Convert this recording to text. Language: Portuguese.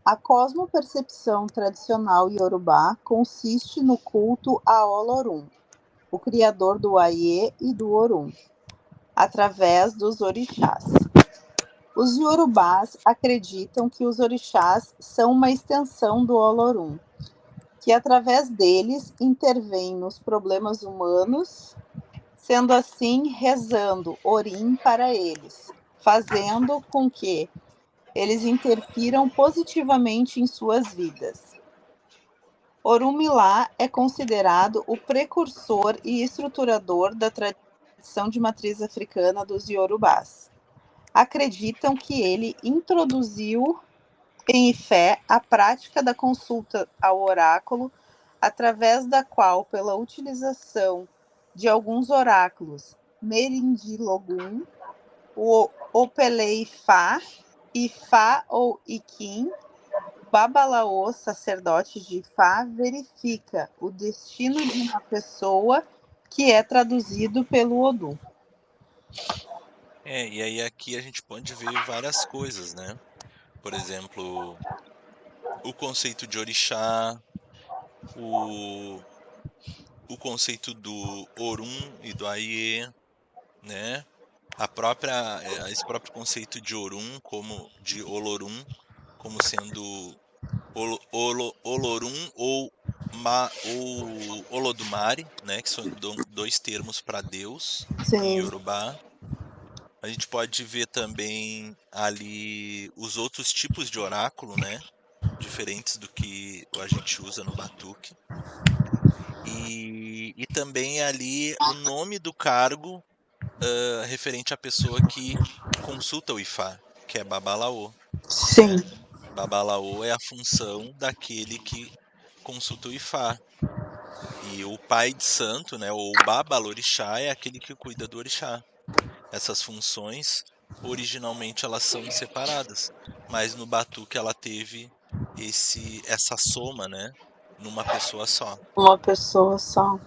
A cosmopercepção tradicional iorubá consiste no culto a Olorum, o criador do Aie e do Orum, através dos orixás. Os iorubás acreditam que os orixás são uma extensão do Olorum, que através deles intervém nos problemas humanos, sendo assim rezando Orim para eles, fazendo com que eles interfiram positivamente em suas vidas. Orunmilá é considerado o precursor e estruturador da tradição de matriz africana dos Iorubás. Acreditam que ele introduziu em Ifé a prática da consulta ao oráculo, através da qual, pela utilização de alguns oráculos, Merindilogum, o Opele-Ifá, Ifá ou Iquim, Babalaô, sacerdote de Ifá, verifica o destino de uma pessoa, que é traduzido pelo Odu. E aí aqui a gente pode ver várias coisas, né? Por exemplo, o conceito de orixá, o, o conceito do Orum e do Aie, né? Esse próprio conceito de Orum como de Olorum, como sendo Olorum ou Olodumare, né? Que são dois termos para Deus em Sim, Yorubá. A gente pode ver também ali os outros tipos de oráculo, né? Diferentes do que a gente usa no batuque. E também ali o nome do cargo referente à pessoa que consulta o Ifá, que é Babalaô, sim, né? Babalaô é a função daquele que consulta o Ifá. E o pai de santo, né, ou o Babalorixá, é aquele que cuida do orixá. Essas funções, originalmente elas são separadas, mas no batuque ela teve essa soma, né, numa pessoa só. uma pessoa só.